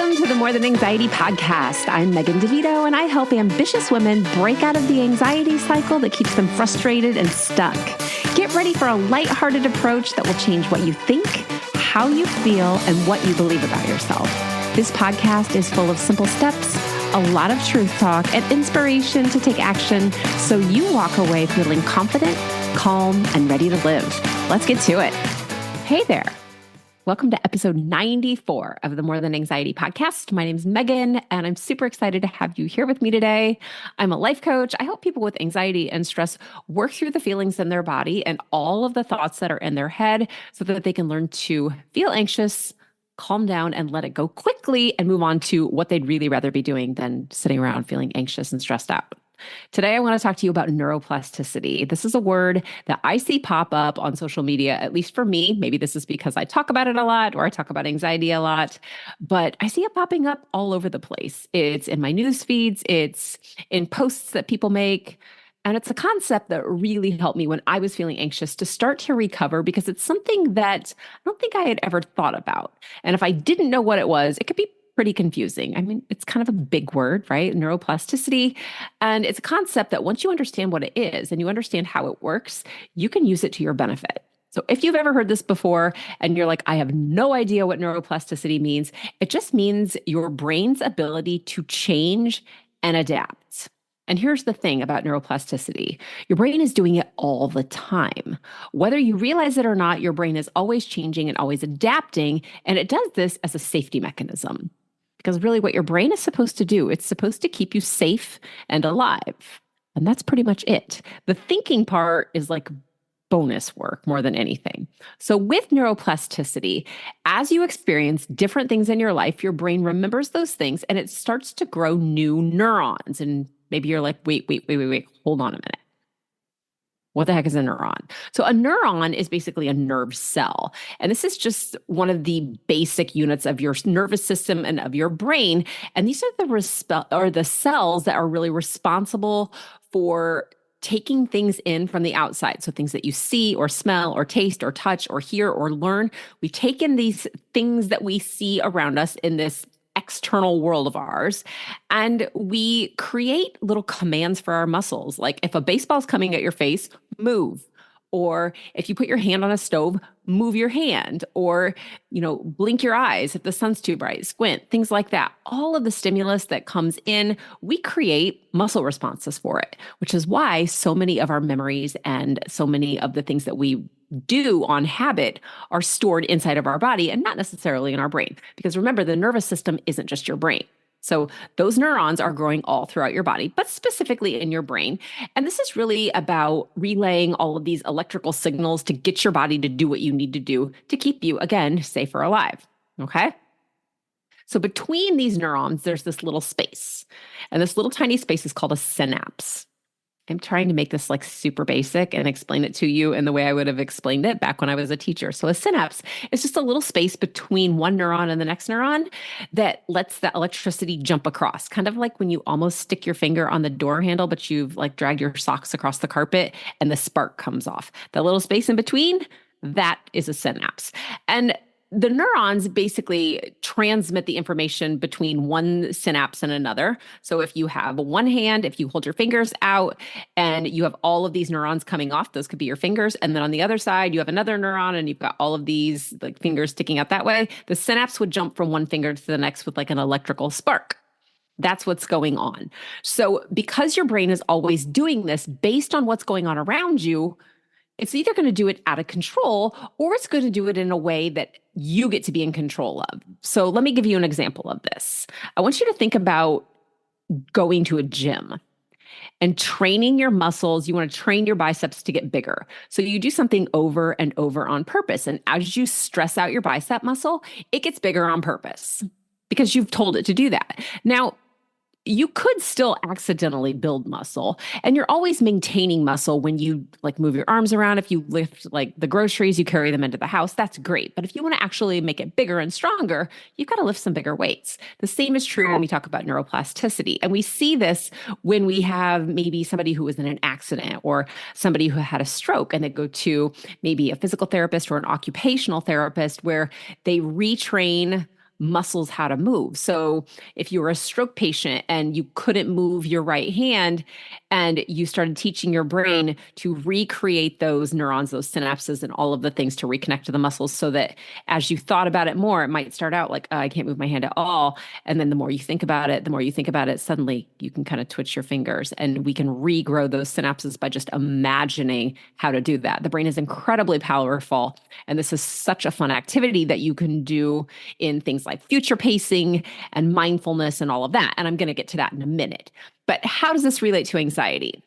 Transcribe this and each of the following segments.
Welcome to the More Than Anxiety podcast. I'm Megan DeVito, and I help ambitious women break out of the anxiety cycle that keeps them frustrated and stuck. Get ready for a lighthearted approach that will change what you think, how you feel, and what you believe about yourself. This podcast is full of simple steps, a lot of truth talk, and inspiration to take action so you walk away feeling confident, calm, and ready to live. Let's get to it. Hey there. Welcome to episode 94 of the More Than Anxiety podcast. My name is Megan, and I'm super excited to have you here with me today. I'm a life coach. I help people with anxiety and stress work through the feelings in their body and all of the thoughts that are in their head so that they can learn to feel anxious, calm down, and let it go quickly and move on to what they'd really rather be doing than sitting around feeling anxious and stressed out. Today, I want to talk to you about neuroplasticity. This is a word that I see pop up on social media, at least for me. Maybe this is because I talk about it a lot or I talk about anxiety a lot, but I see it popping up all over the place. It's in my news feeds, it's in posts that people make, and it's a concept that really helped me when I was feeling anxious to start to recover because it's something that I don't think I had ever thought about. And if I didn't know what it was, it could be pretty confusing. I mean, it's kind of a big word, right? Neuroplasticity. And it's a concept that once you understand what it is and you understand how it works, you can use it to your benefit. So if you've ever heard this before and you're like, I have no idea what neuroplasticity means, it just means your brain's ability to change and adapt. And here's the thing about neuroplasticity. Your brain is doing it all the time. Whether you realize it or not, your brain is always changing and always adapting, and it does this as a safety mechanism. Because really what your brain is supposed to do, it's supposed to keep you safe and alive. And that's pretty much it. The thinking part is like bonus work more than anything. So with neuroplasticity, as you experience different things in your life, your brain remembers those things and it starts to grow new neurons. And maybe you're like, wait, hold on a minute. What the heck is a neuron? So a neuron is basically a nerve cell. And this is just one of the basic units of your nervous system and of your brain. And these are the cells that are really responsible for taking things in from the outside. So things that you see or smell or taste or touch or hear or learn. We take in these things that we see around us in this external world of ours, and we create little commands for our muscles. Like if a baseball's coming at your face, move. Or if you put your hand on a stove, move your hand. Or, blink your eyes if the sun's too bright, squint, things like that. All of the stimulus that comes in, we create muscle responses for it, which is why so many of our memories and so many of the things that we do on habit are stored inside of our body and not necessarily in our brain. Because remember, the nervous system isn't just your brain. So those neurons are growing all throughout your body, but specifically in your brain. And this is really about relaying all of these electrical signals to get your body to do what you need to do to keep you, again, safe or alive. Okay? So between these neurons, there's this little space. And this little tiny space is called a synapse. I'm trying to make this like super basic and explain it to you in the way I would have explained it back when I was a teacher. So a synapse is just a little space between one neuron and the next neuron that lets the electricity jump across. Kind of like when you almost stick your finger on the door handle, but you've like dragged your socks across the carpet and the spark comes off. That little space in between, that is a synapse. And the neurons basically transmit the information between one synapse and another. So if you have one hand, if you hold your fingers out and you have all of these neurons coming off, those could be your fingers. And then on the other side, you have another neuron and you've got all of these like fingers sticking out that way. The synapse would jump from one finger to the next with like an electrical spark. That's what's going on. So because your brain is always doing this based on what's going on around you, it's either going to do it out of control or it's going to do it in a way that you get to be in control of. So let me give you an example of this. I want you to think about going to a gym and training your muscles. You want to train your biceps to get bigger. So you do something over and over on purpose. And as you stress out your bicep muscle, it gets bigger on purpose because you've told it to do that. Now, you could still accidentally build muscle, and you're always maintaining muscle when you like move your arms around. If you lift like the groceries, you carry them into the house, that's great. But if you want to actually make it bigger and stronger, you've got to lift some bigger weights. The same is true when we talk about neuroplasticity. And we see this when we have maybe somebody who was in an accident or somebody who had a stroke and they go to maybe a physical therapist or an occupational therapist where they retrain muscles how to move. So if you were a stroke patient and you couldn't move your right hand, and you started teaching your brain to recreate those neurons, those synapses, and all of the things to reconnect to the muscles, so that as you thought about it more, it might start out like, oh, I can't move my hand at all. And then the more you think about it, suddenly you can kind of twitch your fingers, and we can regrow those synapses by just imagining how to do that. The brain is incredibly powerful. And this is such a fun activity that you can do in things like future pacing and mindfulness and all of that. And I'm going to get to that in a minute. But how does this relate to anxiety?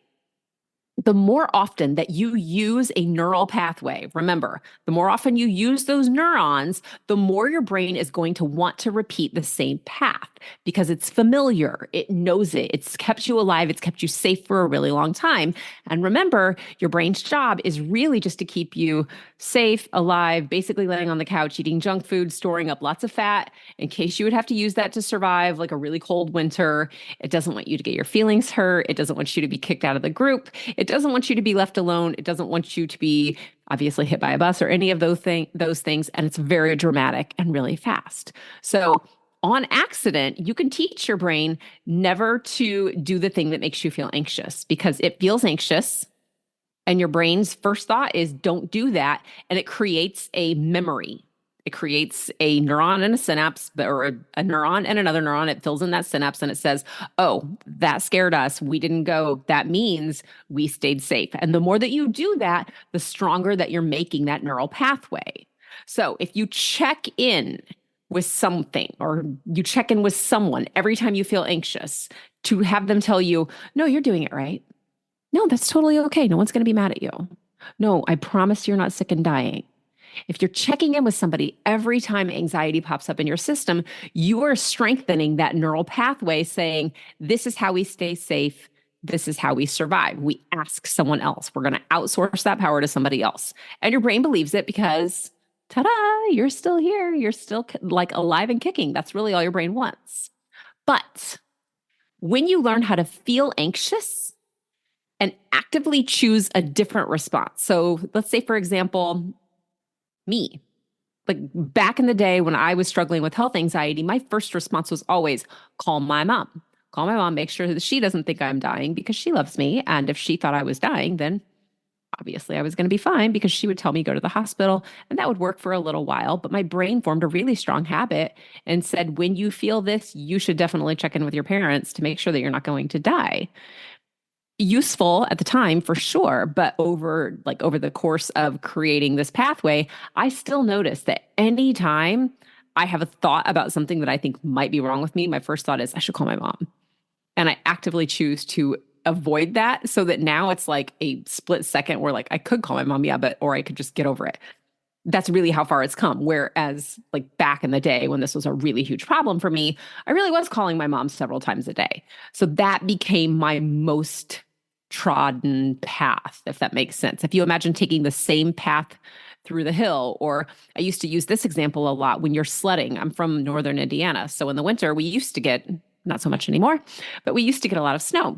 The more often that you use a neural pathway, remember, the more often you use those neurons, the more your brain is going to want to repeat the same path because it's familiar. It knows it. It's kept you alive. It's kept you safe for a really long time. And remember, your brain's job is really just to keep you safe, alive, basically laying on the couch, eating junk food, storing up lots of fat in case you would have to use that to survive like a really cold winter. It doesn't want you to get your feelings hurt. It doesn't want you to be kicked out of the group. It doesn't want you to be left alone. It doesn't want you to be obviously hit by a bus or any of those things. And it's very dramatic and really fast. So on accident, you can teach your brain never to do the thing that makes you feel anxious because it feels anxious. And your brain's first thought is don't do that. And it creates a memory. It creates a neuron and a synapse, or a neuron and another neuron. It fills in that synapse and it says, oh, that scared us. We didn't go. That means we stayed safe. And the more that you do that, the stronger that you're making that neural pathway. So if you check in with something or you check in with someone every time you feel anxious, to have them tell you, no, you're doing it right. No, that's totally okay. No one's going to be mad at you. No, I promise you're not sick and dying. If you're checking in with somebody every time anxiety pops up in your system, you are strengthening that neural pathway saying, this is how we stay safe. This is how we survive. We ask someone else. We're going to outsource that power to somebody else. And your brain believes it because, ta-da, you're still here. You're still like alive and kicking. That's really all your brain wants. But when you learn how to feel anxious and actively choose a different response. So let's say, for example, me. Like back in the day when I was struggling with health anxiety, my first response was always call my mom. Call my mom, make sure that she doesn't think I'm dying because she loves me. And if she thought I was dying, then obviously I was going to be fine because she would tell me go to the hospital, and that would work for a little while. But my brain formed a really strong habit and said, when you feel this, you should definitely check in with your parents to make sure that you're not going to die. Useful at the time for sure, but over the course of creating this pathway, I still notice that anytime I have a thought about something that I think might be wrong with me, my first thought is I should call my mom. And I actively choose to avoid that so that now it's like a split second where like I could call my mom, yeah, or I could just get over it. That's really how far it's come. Whereas like back in the day when this was a really huge problem for me, I really was calling my mom several times a day. So that became my most trodden path, if that makes sense. If you imagine taking the same path through the hill, or I used to use this example a lot when you're sledding. I'm from northern Indiana. So in the winter, we used to get, not so much anymore, but we used to get a lot of snow.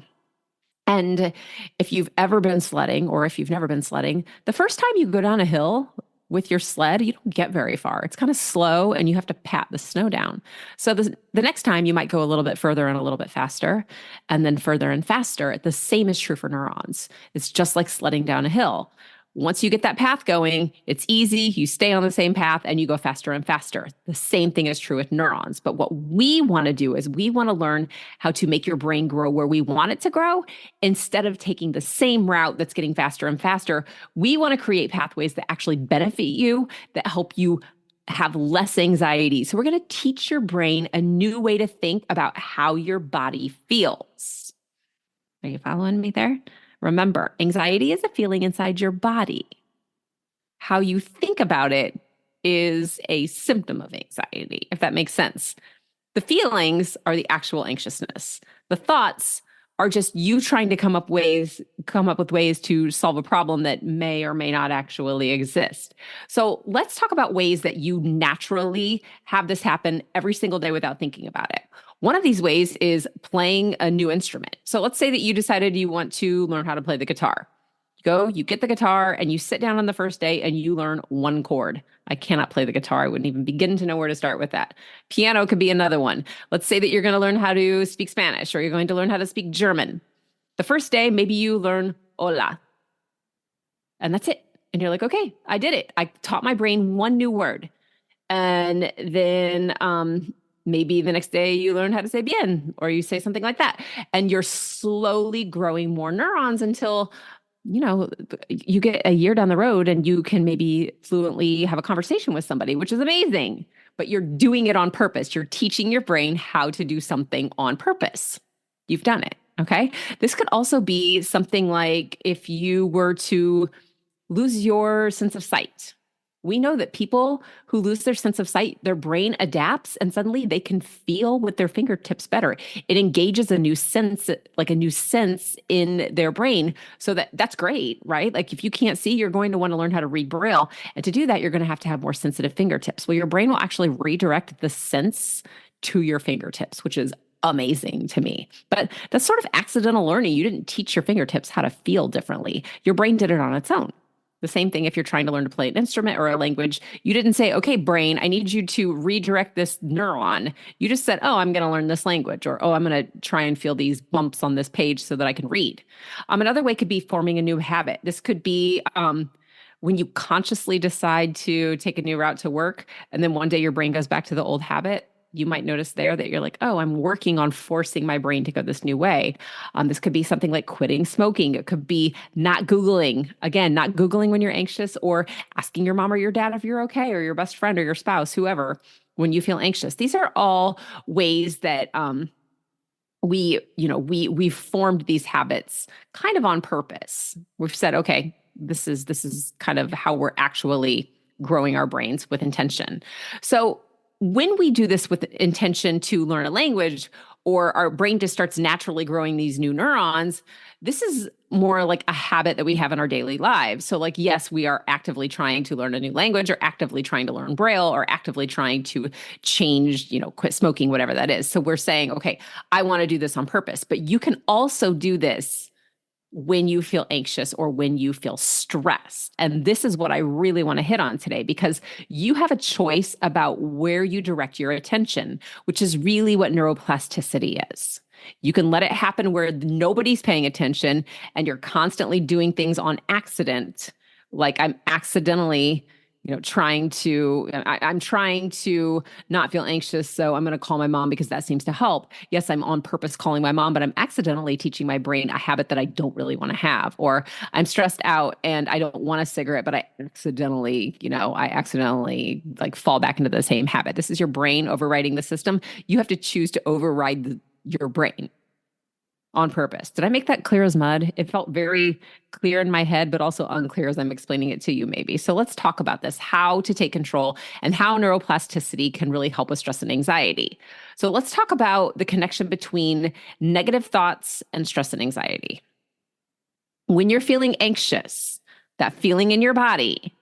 And if you've ever been sledding, or if you've never been sledding, the first time you go down a hill with your sled, you don't get very far. It's kind of slow and you have to pat the snow down. So the next time you might go a little bit further and a little bit faster, and then further and faster. The same is true for neurons. It's just like sledding down a hill. Once you get that path going, it's easy. You stay on the same path and you go faster and faster. The same thing is true with neurons. But what we want to do is we want to learn how to make your brain grow where we want it to grow. Instead of taking the same route that's getting faster and faster, we want to create pathways that actually benefit you, that help you have less anxiety. So we're going to teach your brain a new way to think about how your body feels. Are you following me there? Remember, anxiety is a feeling inside your body. How you think about it is a symptom of anxiety, if that makes sense. The feelings are the actual anxiousness. The thoughts are just you trying to come up with ways to solve a problem that may or may not actually exist. So let's talk about ways that you naturally have this happen every single day without thinking about it. One of these ways is playing a new instrument. So let's say that you decided you want to learn how to play the guitar. Go, you get the guitar and you sit down on the first day and you learn one chord. I cannot play the guitar. I wouldn't even begin to know where to start with that. Piano could be another one. Let's say that you're going to learn how to speak Spanish or you're going to learn how to speak German. The first day, maybe you learn hola, and that's it. And you're like, okay, I did it. I taught my brain one new word. And then maybe the next day you learn how to say bien, or you say something like that. And you're slowly growing more neurons until, you get a year down the road and you can maybe fluently have a conversation with somebody, which is amazing. But you're doing it on purpose. You're teaching your brain how to do something on purpose. You've done it. Okay. This could also be something like if you were to lose your sense of sight. We know that people who lose their sense of sight, their brain adapts and suddenly they can feel with their fingertips better. It engages a new sense, like a new sense in their brain. So that's great, right? Like if you can't see, you're going to want to learn how to read Braille. And to do that, you're going to have more sensitive fingertips. Well, your brain will actually redirect the sense to your fingertips, which is amazing to me. But that's sort of accidental learning. You didn't teach your fingertips how to feel differently. Your brain did it on its own. The same thing if you're trying to learn to play an instrument or a language. You didn't say, okay, brain, I need you to redirect this neuron. You just said, oh, I'm going to learn this language, or, oh, I'm going to try and feel these bumps on this page so that I can read. Another way could be forming a new habit. This could be when you consciously decide to take a new route to work, and then one day your brain goes back to the old habit. You might notice there that you're like, oh, I'm working on forcing my brain to go this new way. This could be something like quitting smoking. It could be not Googling. Again, not Googling when you're anxious, or asking your mom or your dad if you're okay, or your best friend or your spouse, whoever, when you feel anxious. These are all ways that we've formed these habits kind of on purpose. We've said, okay, this is kind of how we're actually growing our brains with intention. So when we do this with intention to learn a language, or our brain just starts naturally growing these new neurons, this is more like a habit that we have in our daily lives. So like, yes, we are actively trying to learn a new language, or actively trying to learn Braille, or actively trying to change, quit smoking, whatever that is. So we're saying, okay, I want to do this on purpose. But you can also do this when you feel anxious or when you feel stressed. And this is what I really want to hit on today, because you have a choice about where you direct your attention, which is really what neuroplasticity is. You can let it happen where nobody's paying attention and you're constantly doing things on accident. Like I'm accidentally I'm trying to not feel anxious, so I'm going to call my mom because that seems to help. Yes, I'm on purpose calling my mom, but I'm accidentally teaching my brain a habit that I don't really want to have. Or I'm stressed out and I don't want a cigarette, but I accidentally like fall back into the same habit. This is your brain overriding the system. You have to choose to override your brain on purpose. Did I make that clear as mud? It felt very clear in my head, but also unclear as I'm explaining it to you maybe. So let's talk about this, how to take control and how neuroplasticity can really help with stress and anxiety. So let's talk about the connection between negative thoughts and stress and anxiety. When you're feeling anxious, that feeling in your body,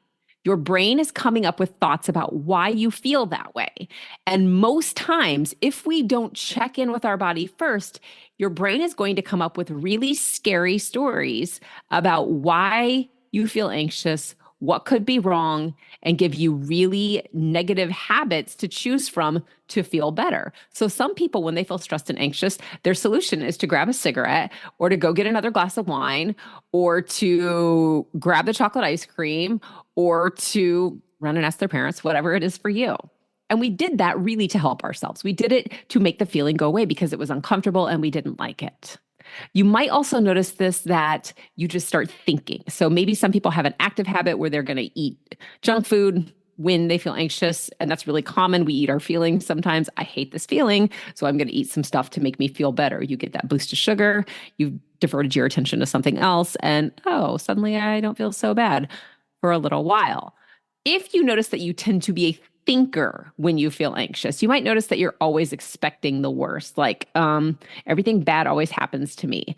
your brain is coming up with thoughts about why you feel that way. And most times, if we don't check in with our body first, your brain is going to come up with really scary stories about why you feel anxious, what could be wrong, and give you really negative habits to choose from to feel better. So some people, when they feel stressed and anxious, their solution is to grab a cigarette, or to go get another glass of wine, or to grab the chocolate ice cream, or to run and ask their parents, whatever it is for you. And we did that really to help ourselves. We did it to make the feeling go away because it was uncomfortable and we didn't like it. You might also notice this, that you just start thinking. So maybe some people have an active habit where they're going to eat junk food when they feel anxious. And that's really common. We eat our feelings sometimes. I hate this feeling, so I'm going to eat some stuff to make me feel better. You get that boost of sugar. You've diverted your attention to something else. And suddenly I don't feel so bad for a little while. If you notice that you tend to be a thinker when you feel anxious, you might notice that you're always expecting the worst. Like, everything bad always happens to me.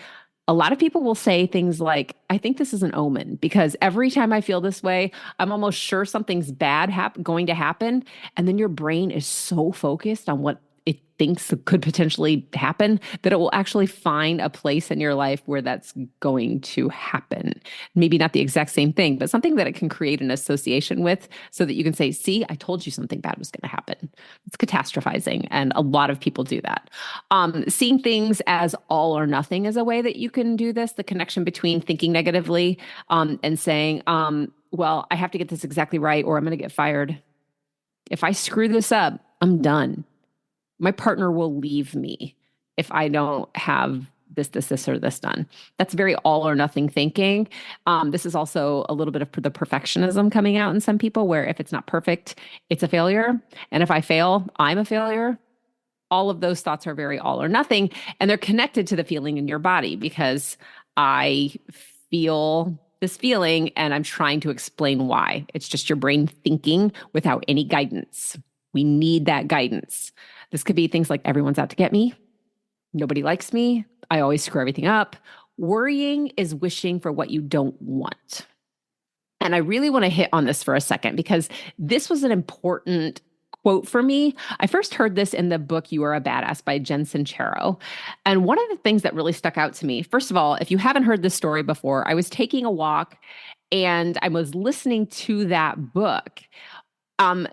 A lot of people will say things like, I think this is an omen, because every time I feel this way, I'm almost sure something's bad going to happen. And then your brain is so focused on what it thinks could potentially happen, that it will actually find a place in your life where that's going to happen. Maybe not the exact same thing, but something that it can create an association with so that you can say, see, I told you something bad was going to happen. It's catastrophizing. And a lot of people do that. Seeing things as all or nothing is a way that you can do this, the connection between thinking negatively and saying, well, I have to get this exactly right or I'm going to get fired. If I screw this up, I'm done. My partner will leave me if I don't have this, or this done. That's very all or nothing thinking. This is also a little bit of the perfectionism coming out in some people where if it's not perfect, it's a failure. And if I fail, I'm a failure. All of those thoughts are very all or nothing. And they're connected to the feeling in your body because I feel this feeling and I'm trying to explain why. It's just your brain thinking without any guidance. We need that guidance. This could be things like everyone's out to get me. Nobody likes me. I always screw everything up. Worrying is wishing for what you don't want. And I really want to hit on this for a second because this was an important quote for me. I first heard this in the book You Are a Badass by Jen Sincero. And one of the things that really stuck out to me, first of all, if you haven't heard this story before, I was taking a walk and I was listening to that book.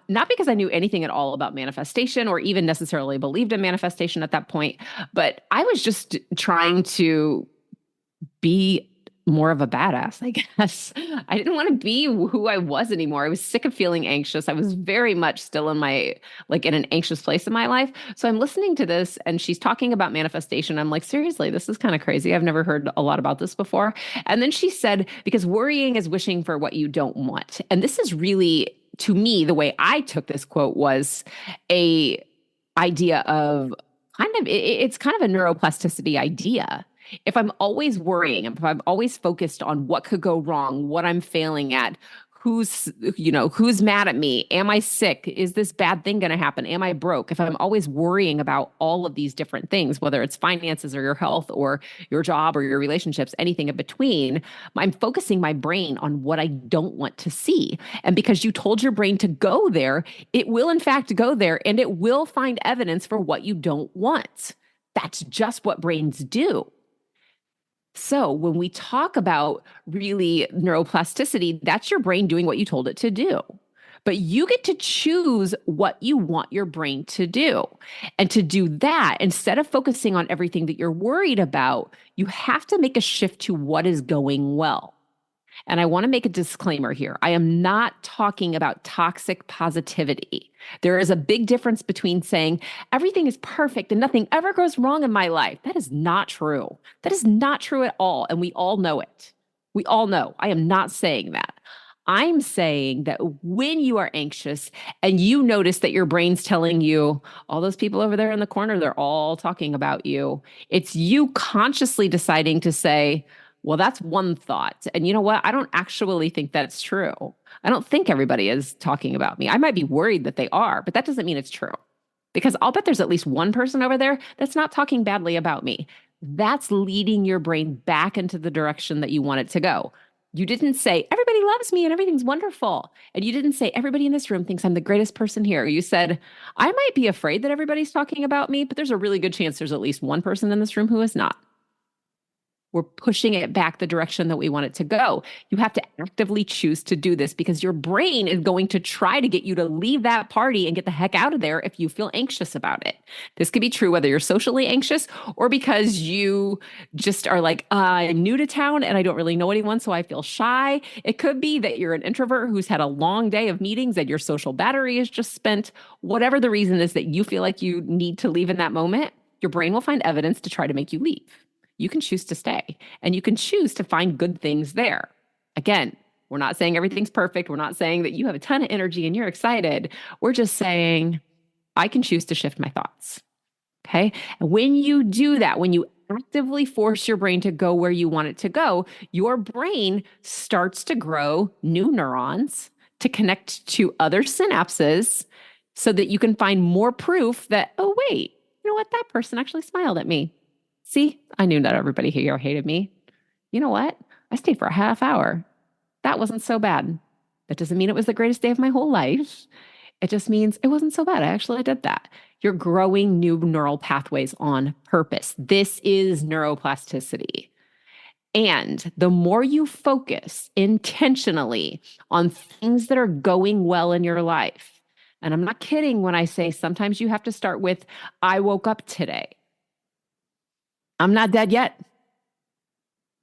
Not because I knew anything at all about manifestation or even necessarily believed in manifestation at that point, but I was just trying to be more of a badass, I guess. I didn't want to be who I was anymore. I was sick of feeling anxious. I was very much still in in an anxious place in my life. So I'm listening to this and she's talking about manifestation. I'm like, seriously, this is kind of crazy. I've never heard a lot about this before. And then she said, because worrying is wishing for what you don't want. And this is really, to me, the way I took this quote was a idea of it's kind of a neuroplasticity idea. If I'm always worrying, if I'm always focused on what could go wrong, what I'm failing at, who's mad at me? Am I sick? Is this bad thing going to happen? Am I broke? If I'm always worrying about all of these different things, whether it's finances or your health or your job or your relationships, anything in between, I'm focusing my brain on what I don't want to see. And because you told your brain to go there, it will in fact go there and it will find evidence for what you don't want. That's just what brains do. So when we talk about really neuroplasticity, that's your brain doing what you told it to do. But you get to choose what you want your brain to do. And to do that, instead of focusing on everything that you're worried about, you have to make a shift to what is going well. And I want to make a disclaimer here. I am not talking about toxic positivity. There is a big difference between saying everything is perfect and nothing ever goes wrong in my life. That is not true. That is not true at all. And we all know it. We all know. I am not saying that. I'm saying that when you are anxious and you notice that your brain's telling you, all those people over there in the corner, they're all talking about you. It's you consciously deciding to say, well, that's one thought. And you know what? I don't actually think that's true. I don't think everybody is talking about me. I might be worried that they are, but that doesn't mean it's true. Because I'll bet there's at least one person over there that's not talking badly about me. That's leading your brain back into the direction that you want it to go. You didn't say, everybody loves me and everything's wonderful. And you didn't say, everybody in this room thinks I'm the greatest person here. You said, I might be afraid that everybody's talking about me, but there's a really good chance there's at least one person in this room who is not. We're pushing it back the direction that we want it to go. You have to actively choose to do this because your brain is going to try to get you to leave that party and get the heck out of there if you feel anxious about it. This could be true whether you're socially anxious or because you just are like, I'm new to town and I don't really know anyone, so I feel shy. It could be that you're an introvert who's had a long day of meetings and your social battery is just spent. Whatever the reason is that you feel like you need to leave in that moment, your brain will find evidence to try to make you leave. You can choose to stay and you can choose to find good things there. Again, we're not saying everything's perfect. We're not saying that you have a ton of energy and you're excited. We're just saying, I can choose to shift my thoughts. Okay. And when you do that, when you actively force your brain to go where you want it to go, your brain starts to grow new neurons to connect to other synapses so that you can find more proof that, oh, wait, you know what? That person actually smiled at me. See, I knew not everybody here hated me. You know what? I stayed for a half hour. That wasn't so bad. That doesn't mean it was the greatest day of my whole life. It just means it wasn't so bad. I actually did that. You're growing new neural pathways on purpose. This is neuroplasticity. And the more you focus intentionally on things that are going well in your life, and I'm not kidding when I say sometimes you have to start with, I woke up today. I'm not dead yet.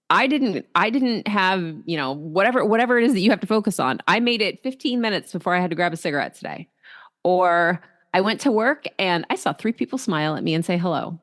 I didn't have, whatever it is that you have to focus on. I made it 15 minutes before I had to grab a cigarette today. Or I went to work and I saw three people smile at me and say hello.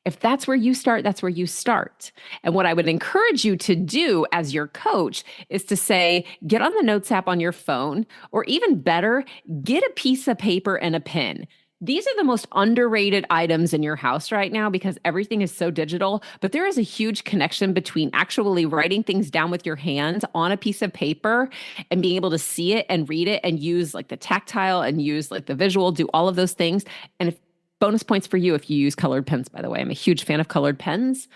If that's where you start, that's where you start. And what I would encourage you to do as your coach is to say, get on the notes app on your phone, or even better, get a piece of paper and a pen. These are the most underrated items in your house right now because everything is so digital, but there is a huge connection between actually writing things down with your hands on a piece of paper and being able to see it and read it and use like the tactile and use like the visual, do all of those things. And if bonus points for you if you use colored pens, by the way. I'm a huge fan of colored pens,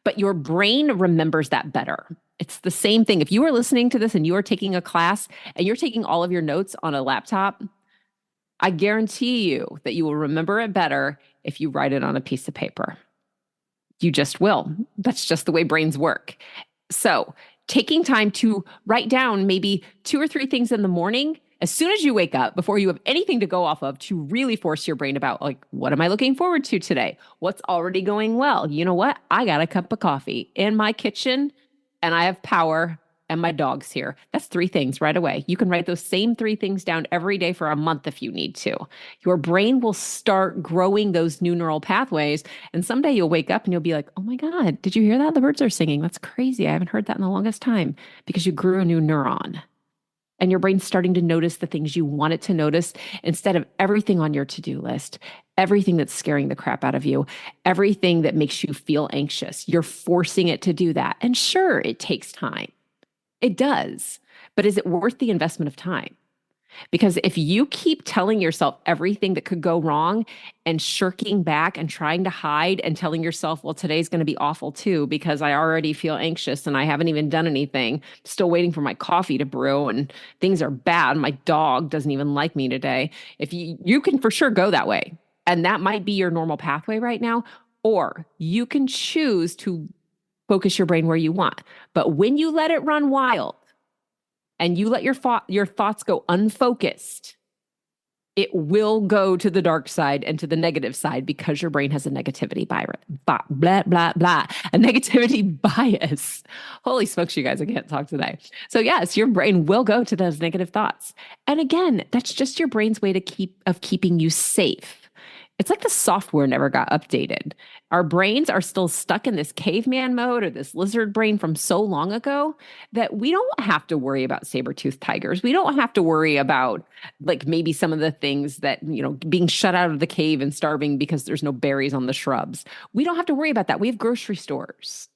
but your brain remembers that better. It's the same thing. If you are listening to this and you are taking a class and you're taking all of your notes on a laptop, I guarantee you that you will remember it better if you write it on a piece of paper. You just will. That's just the way brains work. So, taking time to write down maybe 2 or 3 things in the morning as soon as you wake up before you have anything to go off of to really force your brain about like, what am I looking forward to today? What's already going well? You know what? I got a cup of coffee in my kitchen and I have power and my dog's here. That's 3 things right away. You can write those same 3 things down every day for a month if you need to. Your brain will start growing those new neural pathways. And someday you'll wake up and you'll be like, oh my God, did you hear that? The birds are singing. That's crazy. I haven't heard that in the longest time because you grew a new neuron. And your brain's starting to notice the things you want it to notice instead of everything on your to-do list, everything that's scaring the crap out of you, everything that makes you feel anxious. You're forcing it to do that. And sure, it takes time. It does. But is it worth the investment of time? Because if you keep telling yourself everything that could go wrong and shirking back and trying to hide and telling yourself, well, today's going to be awful too, because I already feel anxious and I haven't even done anything, still waiting for my coffee to brew and things are bad. My dog doesn't even like me today. If you can for sure go that way, and that might be your normal pathway right now, or you can choose to focus your brain where you want. But when you let it run wild, and you let your thoughts go unfocused, it will go to the dark side and to the negative side because your brain has a negativity bias, a negativity bias. Holy smokes, you guys, I can't talk today. So yes, your brain will go to those negative thoughts. And again, that's just your brain's way of keeping you safe. It's like the software never got updated. Our brains are still stuck in this caveman mode or this lizard brain from so long ago that we don't have to worry about saber-toothed tigers. We don't have to worry about like maybe some of the things that, being shut out of the cave and starving because there's no berries on the shrubs. We don't have to worry about that. We have grocery stores.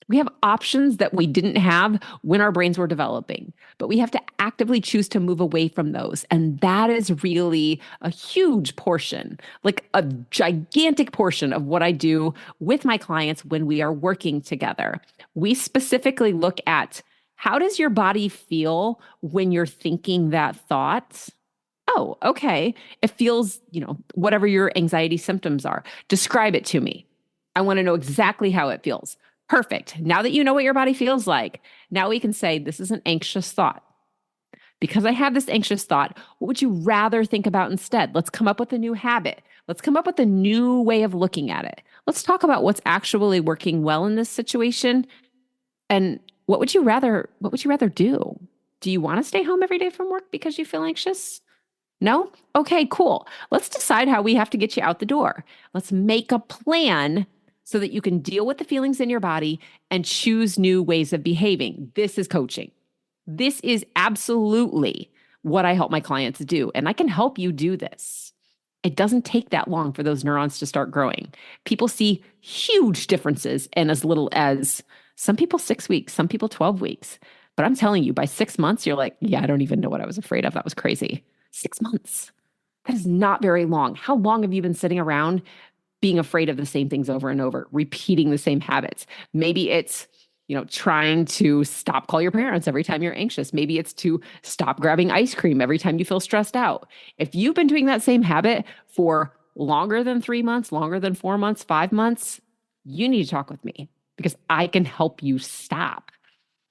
We have options that we didn't have when our brains were developing, but we have to actively choose to move away from those. And that is really a huge portion, like a gigantic portion of what I do with my clients when we are working together. We specifically look at how does your body feel when you're thinking that thought? Oh, okay. It feels, whatever your anxiety symptoms are. Describe it to me. I want to know exactly how it feels. Perfect. Now that you know what your body feels like, now we can say, this is an anxious thought. Because I have this anxious thought, what would you rather think about instead? Let's come up with a new habit. Let's come up with a new way of looking at it. Let's talk about what's actually working well in this situation. And what would you rather do? Do you want to stay home every day from work because you feel anxious? No? Okay, cool. Let's decide how we have to get you out the door. Let's make a plan so that you can deal with the feelings in your body and choose new ways of behaving. This is coaching. This is absolutely what I help my clients do. And I can help you do this. It doesn't take that long for those neurons to start growing. People see huge differences in as little as some people 6 weeks, some people 12 weeks. But I'm telling you, by 6 months, you're like, yeah, I don't even know what I was afraid of. That was crazy. 6 months. That is not very long. How long have you been sitting around being afraid of the same things over and over, repeating the same habits? Maybe it's trying to stop call your parents every time you're anxious. Maybe it's to stop grabbing ice cream every time you feel stressed out. If you've been doing that same habit for longer than 3 months, longer than 4 months, 5 months, you need to talk with me because I can help you stop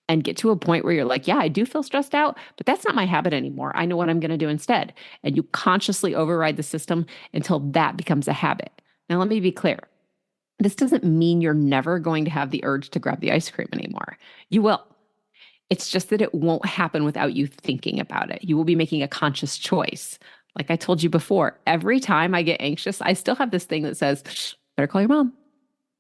and get to a point where you're like, yeah, I do feel stressed out, but that's not my habit anymore. I know what I'm going to do instead. And you consciously override the system until that becomes a habit. Now, let me be clear. This doesn't mean you're never going to have the urge to grab the ice cream anymore. You will. It's just that it won't happen without you thinking about it. You will be making a conscious choice. Like I told you before, every time I get anxious, I still have this thing that says, better call your mom.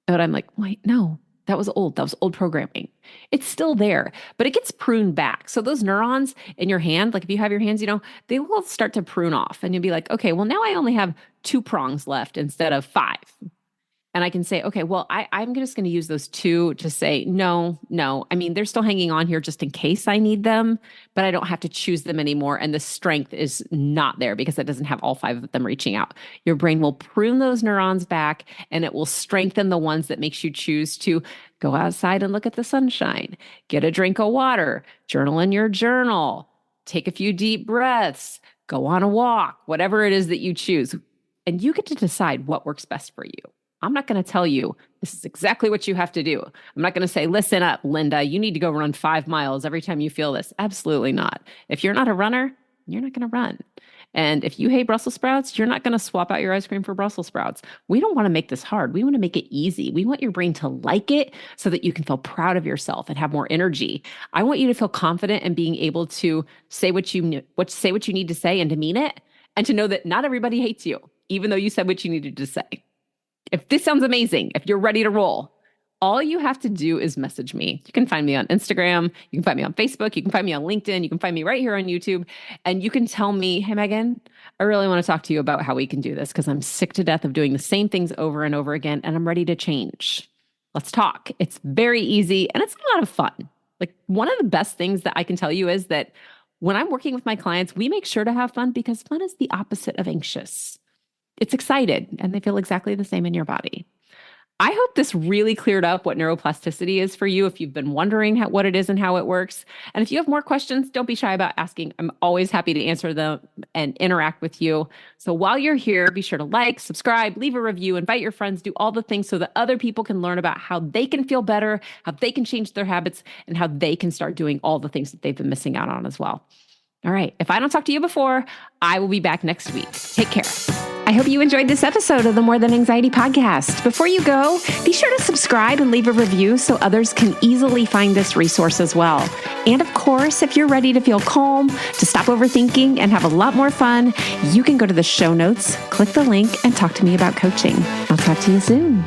And I'm like, wait, no, that was old. That was old programming. It's still there, but it gets pruned back. So those neurons in your hand, like if you have your hands, they will start to prune off and you'll be like, okay, well, now I only have 2 prongs left instead of 5. And I can say, okay, well, I'm just going to use those 2 to say, no. I mean, they're still hanging on here just in case I need them, but I don't have to choose them anymore. And the strength is not there because it doesn't have all 5 of them reaching out. Your brain will prune those neurons back and it will strengthen the ones that makes you choose to go outside and look at the sunshine, get a drink of water, journal in your journal, take a few deep breaths, go on a walk, whatever it is that you choose. And you get to decide what works best for you. I'm not going to tell you this is exactly what you have to do. I'm not going to say, listen up, Linda, you need to go run 5 miles every time you feel this. Absolutely not. If you're not a runner, you're not going to run. And if you hate Brussels sprouts, you're not going to swap out your ice cream for Brussels sprouts. We don't want to make this hard. We want to make it easy. We want your brain to like it so that you can feel proud of yourself and have more energy. I want you to feel confident in being able to say what you need to say and to mean it, and to know that not everybody hates you, even though you said what you needed to say. If this sounds amazing, if you're ready to roll, all you have to do is message me. You can find me on Instagram. You can find me on Facebook. You can find me on LinkedIn. You can find me right here on YouTube. And you can tell me, hey, Megan, I really want to talk to you about how we can do this because I'm sick to death of doing the same things over and over again, and I'm ready to change. Let's talk. It's very easy, and it's a lot of fun. Like one of the best things that I can tell you is that when I'm working with my clients, we make sure to have fun because fun is the opposite of anxious. It's excited, and they feel exactly the same in your body. I hope this really cleared up what neuroplasticity is for you if you've been wondering what it is and how it works. And if you have more questions, don't be shy about asking. I'm always happy to answer them and interact with you. So while you're here, be sure to like, subscribe, leave a review, invite your friends, do all the things so that other people can learn about how they can feel better, how they can change their habits, and how they can start doing all the things that they've been missing out on as well. All right. If I don't talk to you before, I will be back next week. Take care. I hope you enjoyed this episode of the More Than Anxiety podcast. Before you go, be sure to subscribe and leave a review so others can easily find this resource as well. And of course, if you're ready to feel calm, to stop overthinking and have a lot more fun, you can go to the show notes, click the link, and talk to me about coaching. I'll talk to you soon.